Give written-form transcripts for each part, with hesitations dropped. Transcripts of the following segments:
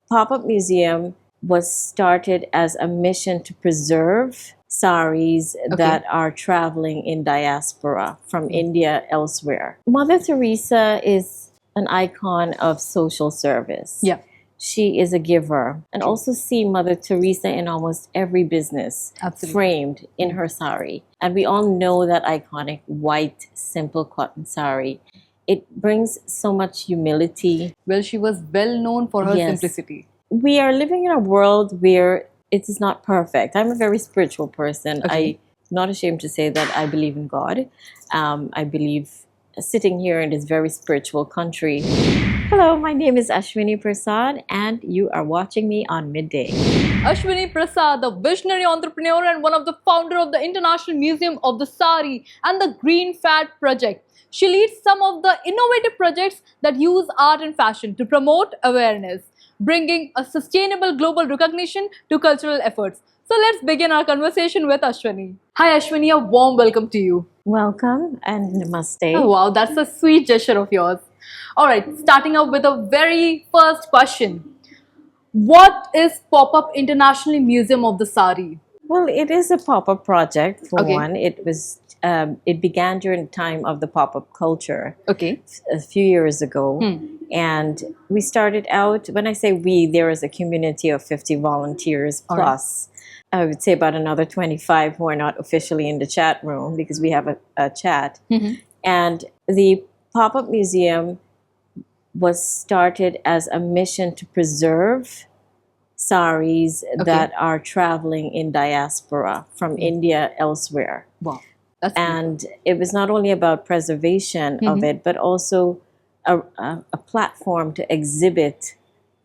pop-up museum was started as a mission to preserve sarees that are traveling in diaspora from India elsewhere. Mother Teresa is an icon of social service. Yeah. She is a giver. And also see Mother Teresa in almost every business framed in her sari. And we all know that iconic white, simple cotton sari. It brings so much humility. Well, she was well known for her simplicity. We are living in a world where it is not perfect. I'm a very spiritual person. I'm not ashamed to say that I believe in God. I believe sitting here in this very spiritual country. Hello, my name is Ashvini Persaud and you are watching me on Midday. Ashvini Persaud, the visionary entrepreneur and one of the founder of the International Museum of the Saree and the Green Fat Project. She leads some of the innovative projects that use art and fashion to promote awareness, bringing a sustainable global recognition to cultural efforts. So let's begin our conversation with Ashvini. Hi Ashvini, a warm welcome to you. Welcome and namaste. Oh wow, that's a sweet gesture of yours. Alright, starting out with a very first question. What is Pop-Up International Museum of the Saree? Well, it is a pop-up project for one. It began during the time of the pop-up culture a few years ago. And we started out, when I say we, there is a community of 50 volunteers plus. I would say about another 25 who are not officially in the chat room because we have a chat. And the pop-up museum was started as a mission to preserve sarees that are traveling in diaspora from India elsewhere. Wow. And it was not only about preservation of it, but also a platform to exhibit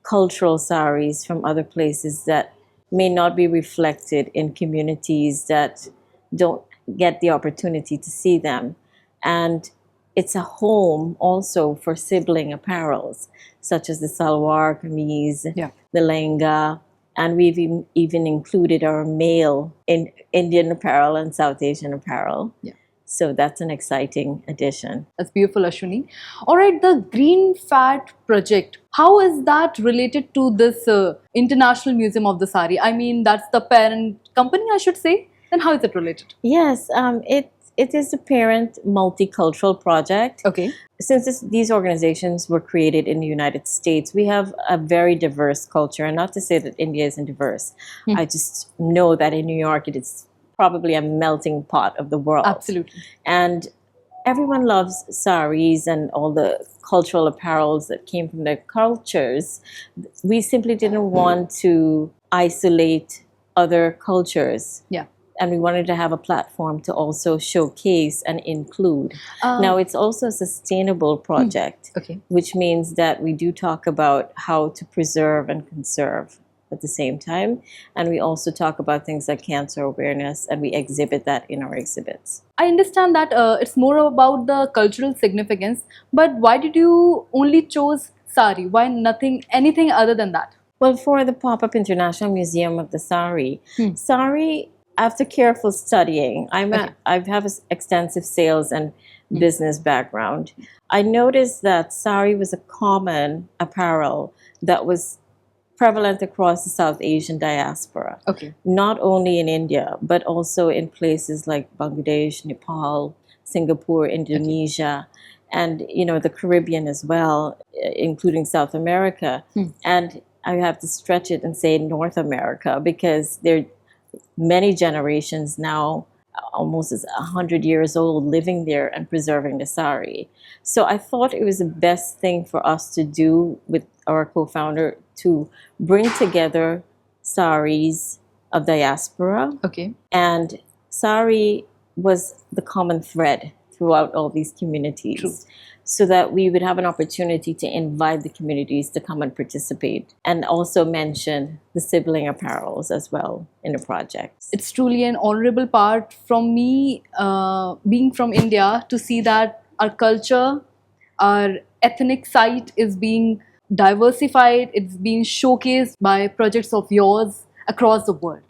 cultural sarees from other places that may not be reflected in communities that don't get the opportunity to see them. And it's a home also for sibling apparels, such as the salwar kameez, the lehenga, and we've even included our male in Indian apparel and South Asian apparel. So that's an exciting addition. That's beautiful, Ashwini. All right, the Green Fat Project, how is that related to this International Museum of the Saree? I mean, that's the parent company, I should say. Then how is it related? Yes, it is the parent multicultural project. Since these organizations were created in the United States, we have a very diverse culture. And not to say that India isn't diverse. I just know that in New York, it is probably a melting pot of the world. Absolutely. And everyone loves sarees and all the cultural apparels that came from their cultures. We simply didn't want to isolate other cultures. And we wanted to have a platform to also showcase and include. Now, it's also a sustainable project, which means that we do talk about how to preserve and conserve at the same time. And we also talk about things like cancer awareness, and we exhibit that in our exhibits. I understand that it's more about the cultural significance, but why did you only choose saree? Why anything other than that? Well, for the Pop-Up International Museum of the Saree, saree, after careful studying, I have an extensive sales and business background. I noticed that saree was a common apparel that was prevalent across the South Asian diaspora. Not only in India, but also in places like Bangladesh, Nepal, Singapore, Indonesia, and the Caribbean as well, including South America. And I have to stretch it and say North America because they're many generations now, almost 100 years old, living there and preserving the saree. So I thought it was the best thing for us to do with our co-founder to bring together sarees of diaspora. And saree was the common thread throughout all these communities. So that we would have an opportunity to invite the communities to come and participate, and also mention the sibling apparels as well in the project. It's truly an honorable part from me, being from India, to see that our culture, our ethnic site is being diversified, it's being showcased by projects of yours across the world.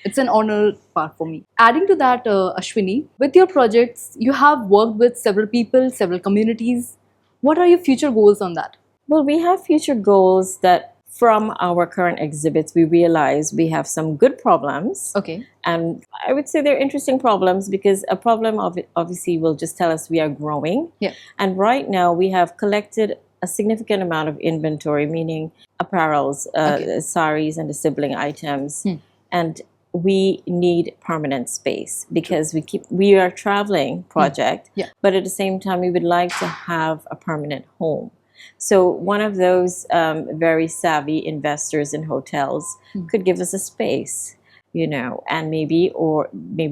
It's an honor part for me. Adding to that, Ashwini, with your projects, you have worked with several people, several communities. What are your future goals on that? Well, we have future goals that from our current exhibits, we realize we have some good problems. Okay. And I would say they're interesting problems because a problem obviously will just tell us we are growing. Yeah. And right now we have collected a significant amount of inventory, meaning apparels, sarees, and the sibling items. And we need permanent space because we are a traveling project, but at the same time we would like to have a permanent home. So one of those very savvy investors in hotels could give us a space, you know, and maybe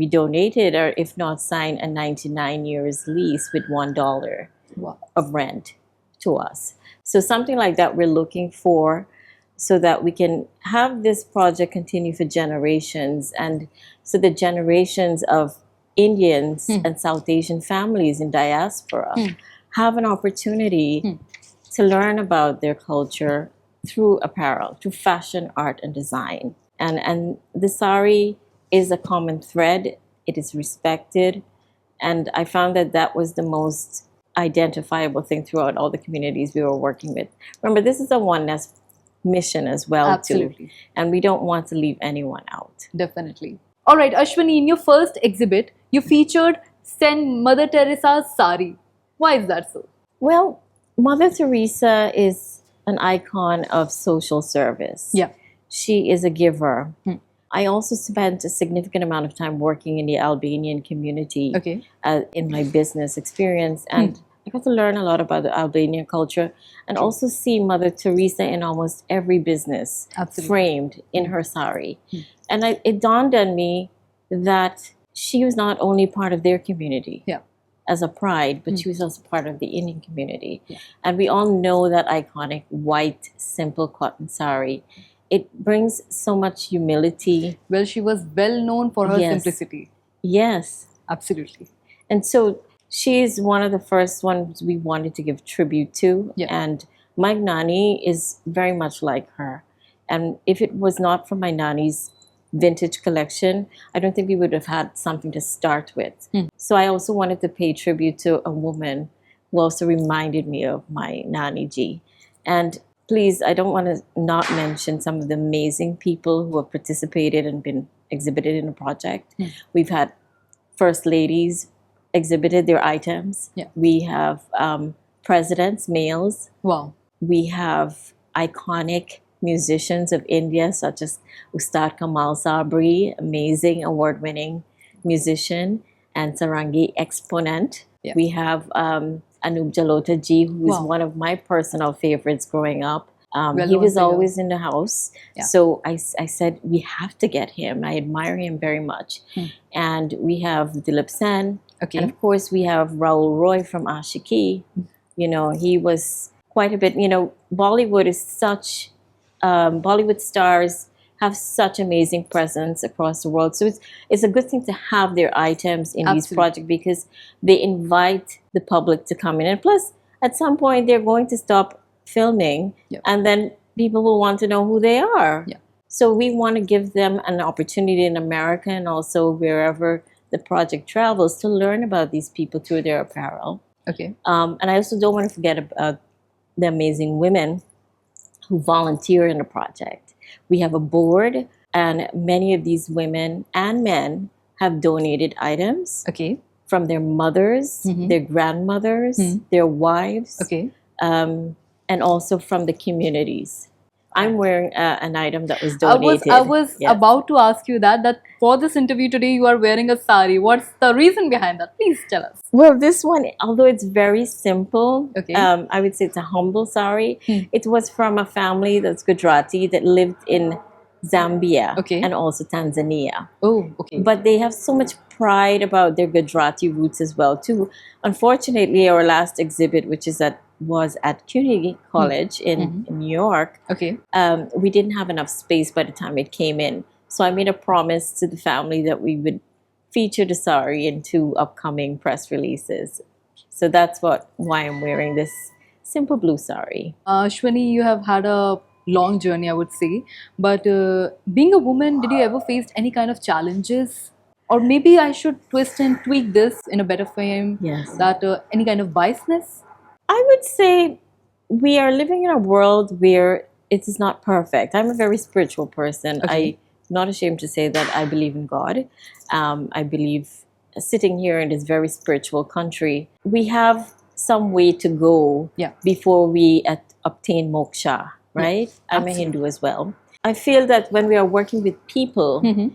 donate it, or if not, sign a 99 years lease with $1 of rent to us. So something like that we're looking for, so that we can have this project continue for generations, and so the generations of Indians and South Asian families in diaspora have an opportunity to learn about their culture through apparel, through fashion, art, and design. And the sari is a common thread. It is respected. And I found that that was the most identifiable thing throughout all the communities we were working with. Remember, this is a oneness mission as well. Absolutely. Too. And we don't want to leave anyone out. Definitely. All right, Ashvini, in your first exhibit, you featured Saint Mother Teresa's sari. Why is that so? Well, Mother Teresa is an icon of social service. Yeah. She is a giver. I also spent a significant amount of time working in the Albanian community in my business experience. And I got to learn a lot about the Albanian culture and also see Mother Teresa in almost every business framed in her sari. And it dawned on me that she was not only part of their community as a pride, but she was also part of the Indian community. And we all know that iconic white, simple cotton sari. It brings so much humility. Well, she was well known for her simplicity. Yes. Absolutely. And so she's one of the first ones we wanted to give tribute to. And my Nani is very much like her. And if it was not for my Nani's vintage collection, I don't think we would have had something to start with. So I also wanted to pay tribute to a woman who also reminded me of my Nani Ji. And please, I don't want to not mention some of the amazing people who have participated and been exhibited in the project. We've had first ladies exhibited their items. We have presidents, males. Wow. We have iconic musicians of India, such as Ustad Kamal Sabri, amazing award-winning musician and sarangi exponent. We have Anup Jalota ji, who is one of my personal favorites growing up. He was always in the house. So I said, we have to get him. I admire him very much. And we have Dilip Sen. And of course, we have Raul Roy from Ashiki. You know, he was quite a bit, you know, Bollywood is such, Bollywood stars have such amazing presence across the world. So it's a good thing to have their items in these projects because they invite the public to come in. And plus, at some point, they're going to stop filming and then people will want to know who they are. So we want to give them an opportunity in America and also wherever the project travels to learn about these people through their apparel. And I also don't want to forget about the amazing women who volunteer in the project. We have a board, and many of these women and men have donated items from their mothers, their grandmothers, their wives, and also from the communities. I'm wearing an item that was donated. I was about to ask you that for this interview today, you are wearing a sari. What's the reason behind that? Please tell us. Well, this one, although it's very simple, I would say it's a humble sari. It was from a family that's Gujarati that lived in Zambia and also Tanzania. But they have so much pride about their Gujarati roots as well, too. Unfortunately, our last exhibit, which was at CUNY College in New York, we didn't have enough space by the time it came in. So I made a promise to the family that we would feature the sari in 2 upcoming press releases. So that's why I'm wearing this simple blue sari. Ashvini, you have had a long journey, I would say. But being a woman, did you ever face any kind of challenges? Or maybe I should twist and tweak this in a better frame. That any kind of biasness? I would say we are living in a world where it is not perfect. I'm a very spiritual person. Okay. I'm not ashamed to say that I believe in God. I believe, sitting here in this very spiritual country, we have some way to go Yeah. before we obtain moksha, right? I'm a absolutely. Hindu as well. I feel that when we are working with people, Mhm.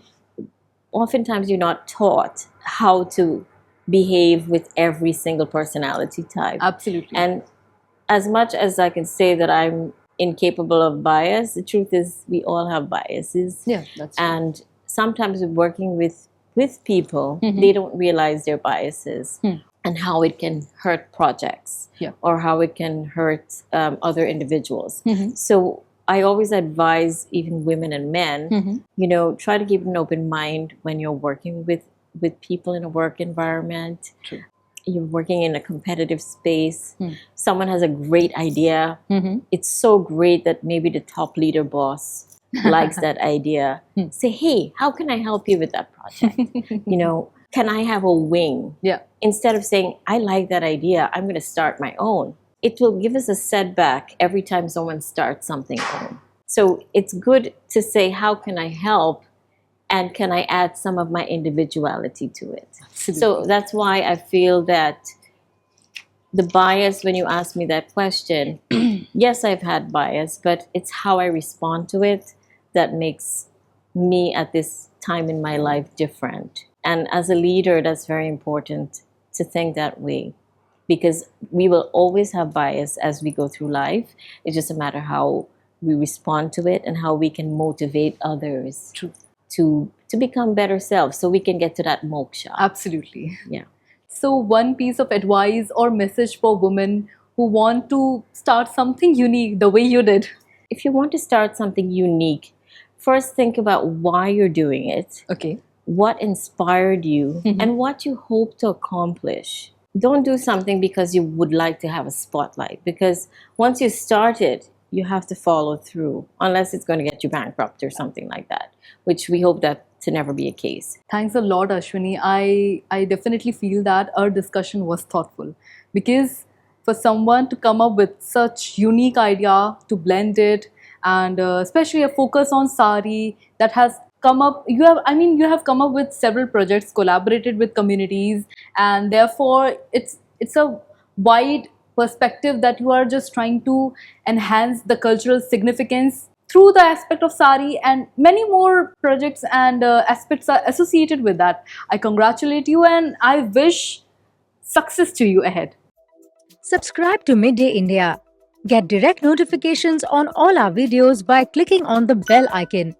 oftentimes you're not taught how to behave with every single personality type. Absolutely. And as much as I can say that I'm incapable of bias, the truth is we all have biases. Yeah, that's true. And sometimes working with people, Mhm. they don't realize their biases Hmm. and how it can hurt projects Yeah. or how it can hurt other individuals. Mhm. So I always advise even women and men, Mhm. you know, try to keep an open mind when you're working with people in a work environment. True. You're working in a competitive space. Hmm. Someone has a great idea. Mhm. It's so great that maybe the top leader boss likes that idea. Hmm. Say, hey, how can I help you with that project? You know, can I have a wing? Yeah. Instead of saying, I like that idea, I'm going to start my own. It will give us a setback every time someone starts something own. So it's good to say, how can I help? And can I add some of my individuality to it? Absolutely. So that's why I feel that the bias, when you ask me that question, yes, I've had bias, but it's how I respond to it that makes me at this time in my life different. And as a leader, that's very important to think that way, because we will always have bias as we go through life. It's just a matter how we respond to it and how we can motivate others True. to become better selves so we can get to that moksha. Absolutely. Yeah. So, one piece of advice or message for women who want to start something unique the way you did. If you want to start something unique, first think about why you're doing it, Okay. what inspired you, Mhm. and what you hope to accomplish. Don't do something because you would like to have a spotlight, because once you start it, you have to follow through, unless it's going to get you bankrupt or something like that, which we hope that to never be a case. Thanks a lot, Ashwini. I definitely feel that our discussion was thoughtful, because for someone to come up with such unique idea, to blend it, and especially a focus on Saree that has come up, you have come up with several projects, collaborated with communities, and therefore it's a wide perspective that you are just trying to enhance the cultural significance through the aspect of Saree, and many more projects and aspects are associated with that. I congratulate you and I wish success to you ahead. Subscribe to Midday India. Get direct notifications on all our videos by clicking on the bell icon.